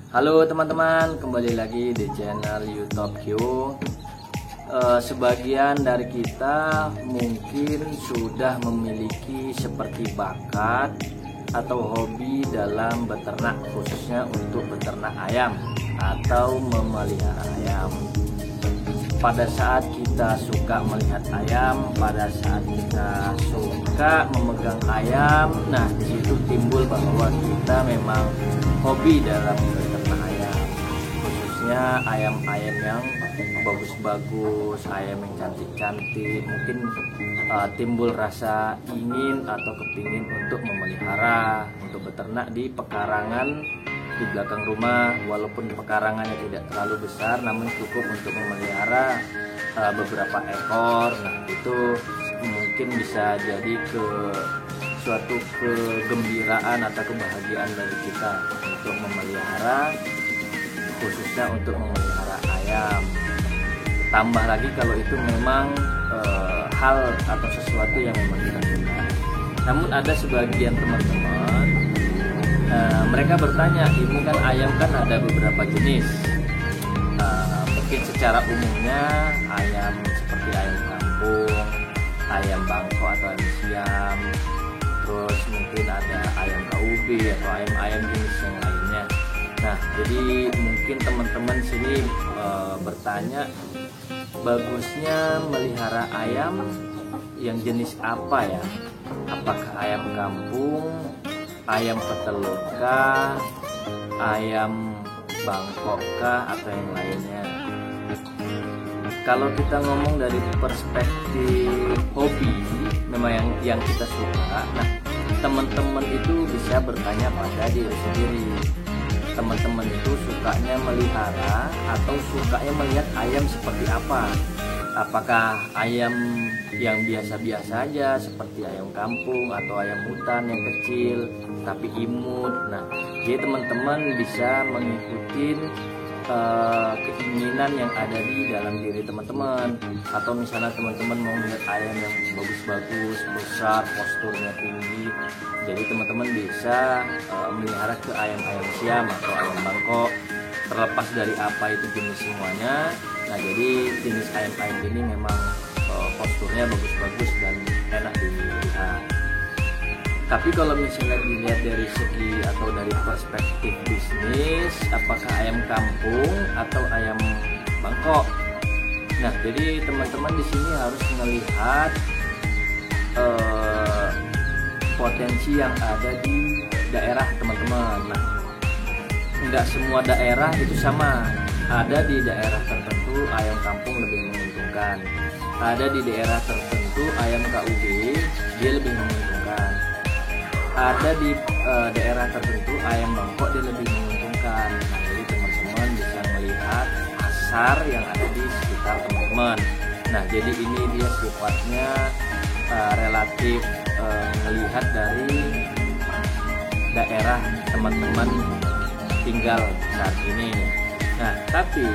Halo teman-teman, kembali lagi di channel YouTube Q. Sebagian dari kita mungkin sudah memiliki seperti bakat atau hobi dalam beternak, khususnya untuk beternak ayam atau memelihara ayam. Pada saat kita suka melihat ayam, pada saat kita suka memegang ayam, nah disitu timbul bahwa kita memang hobi dalam beternak ayam, khususnya ayam-ayam yang bagus-bagus, ayam yang cantik-cantik. Mungkin timbul rasa ingin atau kepingin untuk memelihara, untuk beternak di pekarangan di belakang rumah, walaupun pekarangannya tidak terlalu besar, namun cukup untuk memelihara beberapa ekor. Nah itu mungkin bisa jadi suatu kegembiraan atau kebahagiaan dari kita untuk memelihara, khususnya untuk memelihara ayam. Tambah lagi kalau itu memang hal atau sesuatu yang memang kita suka. Namun ada sebagian teman-teman mereka bertanya, ini kan ayam kan ada beberapa jenis. Mungkin secara umumnya ayam seperti ayam kampung, ayam bangkok atau ayam siam, terus mungkin ada ayam KUB atau ayam-ayam jenis yang lainnya. Nah, jadi mungkin teman-teman sini bertanya, bagusnya melihara ayam yang jenis apa ya? Apakah ayam kampung, ayam petelur kah, ayam bangkok kah, atau yang lainnya? Kalau kita ngomong dari perspektif hobi, memang yang kita suka, nah teman-teman itu bisa bertanya pada diri sendiri. Teman-teman itu sukanya melihara atau sukanya melihat ayam seperti apa? Apakah ayam yang biasa-biasa aja seperti ayam kampung atau ayam hutan yang kecil tapi imut? Nah, jadi teman-teman bisa mengikuti keinginan yang ada di dalam diri teman-teman. Atau misalnya teman-teman mau melihat ayam yang bagus-bagus, besar, posturnya tinggi, jadi teman-teman bisa melihara ke ayam-ayam siam atau ayam bangkok, terlepas dari apa itu jenis semuanya. Nah, jadi jenis ayam-ayam ini memang posturnya bagus-bagus dan enak dilihat. Tapi kalau misalnya dilihat dari segi atau dari perspektif bisnis, apakah ayam kampung atau ayam bangkok? Nah, jadi teman-teman di sini harus melihat potensi yang ada di daerah teman-teman. Nah, nggak semua daerah itu sama. Ada di daerah tertentu ayam kampung lebih menguntungkan. Ada di daerah tertentu ayam KUB dia lebih menguntungkan. Ada di daerah tertentu ayam bangkok dia lebih menguntungkan. Nah, jadi teman-teman bisa melihat pasar yang ada di sekitar teman-teman. Nah, jadi ini dia sifatnya relatif melihat dari daerah teman-teman tinggal saat ini. Nah, tapi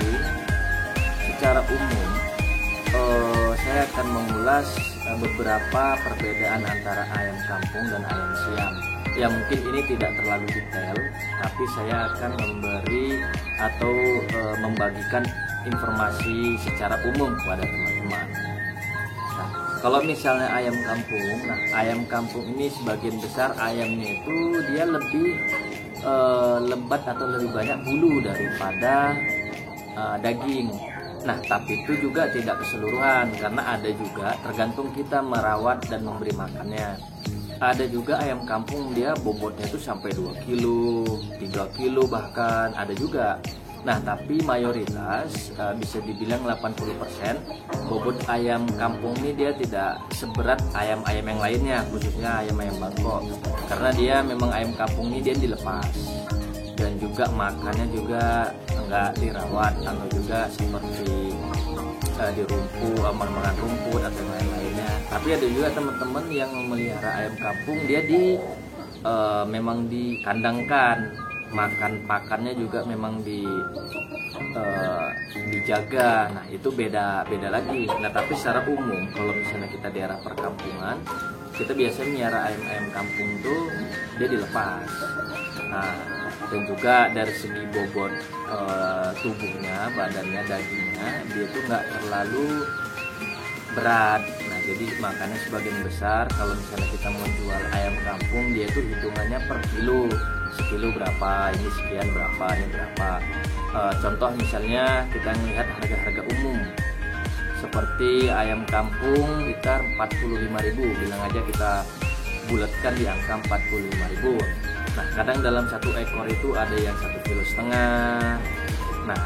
secara umum saya akan mengulas beberapa perbedaan antara ayam kampung dan ayam siam. Ya mungkin ini tidak terlalu detail, tapi saya akan memberi atau membagikan informasi secara umum kepada teman-teman. Nah, kalau misalnya ayam kampung, nah ayam kampung ini sebagian besar ayamnya itu dia lebih lebat atau lebih banyak bulu daripada daging. Nah, tapi itu juga tidak keseluruhan, karena ada juga tergantung kita merawat dan memberi makannya. Ada juga ayam kampung dia bobotnya itu sampai 2 kilo, 3 kilo bahkan ada juga. Nah, tapi mayoritas bisa dibilang 80% bobot ayam kampung ini dia tidak seberat ayam-ayam yang lainnya, khususnya ayam-ayam bangkok. Karena dia memang ayam kampung ini dia dilepas. Dan juga makannya juga enggak dirawat, atau juga seperti di makan rumput atau lain-lainnya. Tapi ada juga teman-teman yang memelihara ayam kampung dia memang dikandangkan, makan pakannya juga memang dijaga. Nah, itu beda lagi. Nah, tapi secara umum kalau misalnya kita di daerah perkampungan, kita biasanya miara ayam-ayam kampung tuh dia dilepas. Nah, Dan juga dari segi bobot tubuhnya, badannya, dagingnya, dia tuh nggak terlalu berat. Nah, jadi makanya sebagian besar kalau misalnya kita mau jual ayam kampung, dia itu hitungannya per kilo. Sekilo berapa, ini sekian berapa, ini berapa. Contoh misalnya kita melihat harga-harga umum. Seperti ayam kampung kita 45.000, bilang aja kita bulatkan di angka 45.000. Nah, kadang dalam satu ekor itu ada yang 1,5 kilo. Nah,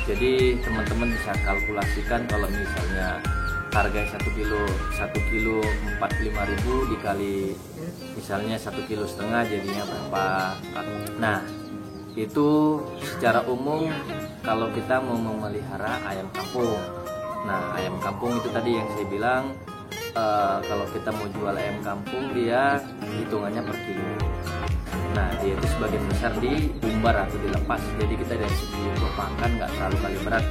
jadi teman-teman bisa kalkulasikan kalau misalnya harga 1 kilo 45.000 dikali misalnya 1,5 kilo jadinya berapa. Nah, itu secara umum kalau kita mau memelihara ayam kampung. Nah, ayam kampung itu tadi yang saya bilang, kalau kita mau jual ayam kampung dia hitungannya per kilo. Nah, dia itu sebagian besar diumbar atau dilepas, jadi kita dari segi pakan nggak terlalu kali berat.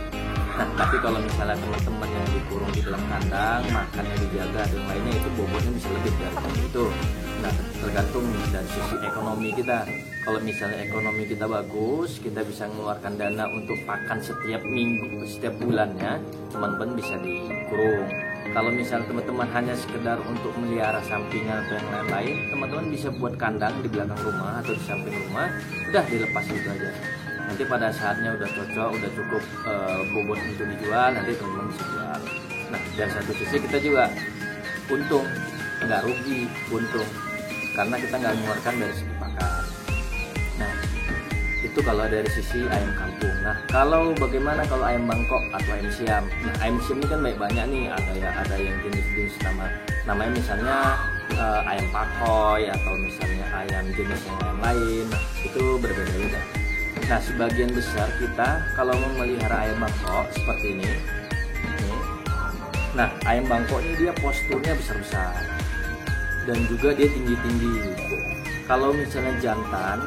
Nah, tapi kalau misalnya teman-teman yang dikurung di dalam kandang, makannya dijaga dan lainnya, itu bobotnya bisa lebih dari itu. Nah, tergantung dari sisi ekonomi kita. Kalau misalnya ekonomi kita bagus, kita bisa mengeluarkan dana untuk pakan setiap minggu, setiap bulannya, teman-teman bisa dikurung. Kalau misalnya teman-teman hanya sekedar untuk melihara sampingan atau yang lain-lain, teman-teman bisa buat kandang di belakang rumah atau di samping rumah, udah dilepas itu aja. Nanti pada saatnya udah cocok, udah cukup bobot untuk dijual, nanti teman-teman bisa jual. Nah, dari satu sisi kita juga untung, nggak rugi, untung, karena kita nggak mengeluarkan dari segi pakan. Nah, itu kalau dari sisi ayam kampung. Nah, kalau bagaimana kalau ayam bangkok atau ayam siam? Nah, ayam siam ini kan banyak nih, ada yang jenis-jenis namanya misalnya ayam pakoy atau misalnya ayam jenis yang lain. Nah, itu berbeda-beda. Nah, sebagian besar kita kalau memelihara ayam bangkok seperti ini. Nah, ayam bangkok ini dia posturnya besar-besar dan juga dia tinggi-tinggi. Kalau misalnya jantan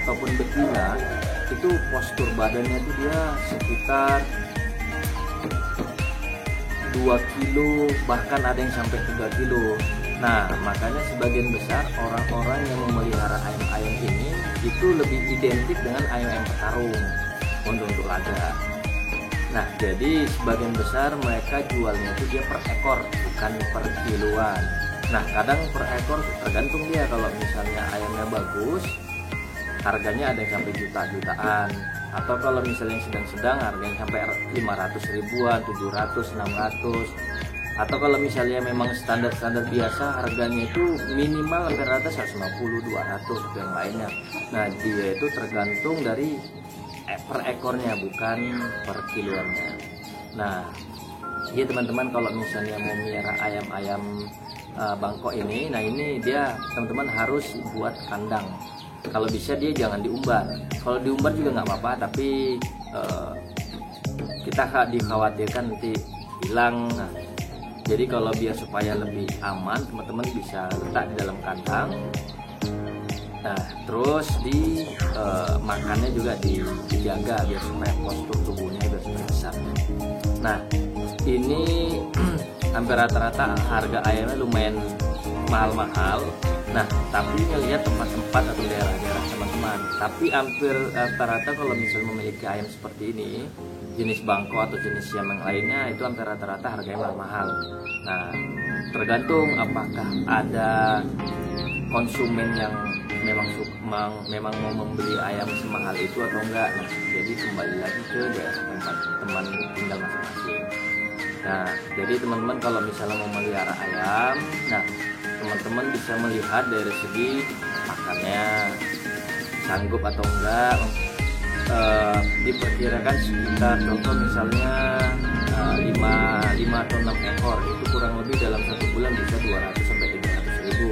ataupun betina, itu postur badannya itu dia sekitar 2 kilo, bahkan ada yang sampai 3 kilo. Nah, makanya sebagian besar orang-orang yang memelihara ayam-ayam ini itu lebih identik dengan ayam-ayam petarung untuk laga. Nah, jadi sebagian besar mereka jualnya itu dia per ekor, bukan per kiloan. Nah, kadang per ekor tergantung dia, kalau misalnya ayamnya bagus, harganya ada yang sampai jutaan. Atau kalau misalnya yang sedang-sedang, harganya sampai 500 ribuan, 700, 600. Atau kalau misalnya memang standar-standar biasa, harganya itu minimal hampir rata 150, 200 yang lainnya. Nah, dia itu tergantung dari per ekornya, bukan per kiloannya. Nah, jadi teman-teman kalau misalnya mau melihara ayam-ayam bangkok ini, nah ini dia teman-teman harus buat kandang. Kalau bisa dia jangan diumbar. Kalau diumbar juga nggak apa-apa, tapi kita dikhawatirkan nanti hilang. Nah, jadi kalau biar supaya lebih aman, teman-teman bisa letak di dalam kandang. Nah, terus makannya juga dijaga biar supaya postur tubuhnya biar supaya besar. Nah, ini hampir rata-rata harga ayamnya lumayan mahal-mahal. Nah, tapi ngelihat tempat-tempat atau daerah-daerah teman-teman, tapi hampir rata-rata kalau misalnya memiliki ayam seperti ini, jenis bangkok atau jenis siam yang lainnya, itu hampir rata-rata harganya mahal. Nah, tergantung apakah ada konsumen yang memang mau membeli ayam semahal itu atau enggak. Nah, jadi kembali lagi ke daerah tempat teman tinggal masing-masing. Nah, jadi teman-teman kalau misalnya mau melihara ayam, nah teman-teman bisa melihat dari segi pakannya sanggup atau enggak. Diperkirakan sekitar, contoh misalnya 5 atau 6 ekor, itu kurang lebih dalam satu bulan bisa 200 sampai 300 ribu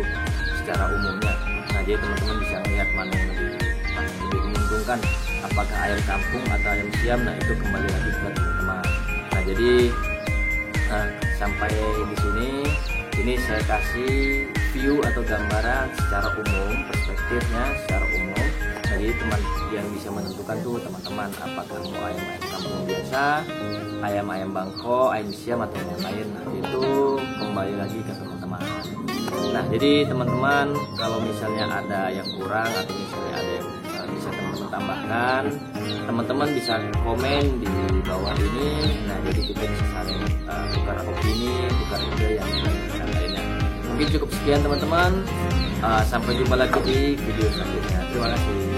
secara umumnya. Nah, jadi teman-teman bisa melihat mana yang lebih menguntungkan, apakah ayam kampung atau ayam siam. Nah, itu kembali lagi ke teman-teman. Nah, jadi sampai di sini, ini saya kasih view atau gambaran secara umum, perspektifnya secara umum. Jadi teman yang bisa menentukan tuh teman-teman, apakah mau ayam-ayam kampung biasa, ayam-ayam bangkok, ayam siam atau yang lain. Nah, itu kembali lagi ke teman-teman. Nah, jadi teman-teman kalau misalnya ada yang kurang atau misalnya ada yang bisa teman-teman tambahkan, teman-teman bisa komen di bawah ini. Nah, jadi kita bisa saling tukar opini, tukar ide yang lainnya. Mungkin cukup sekian teman-teman. Sampai jumpa lagi di video selanjutnya. Terima kasih.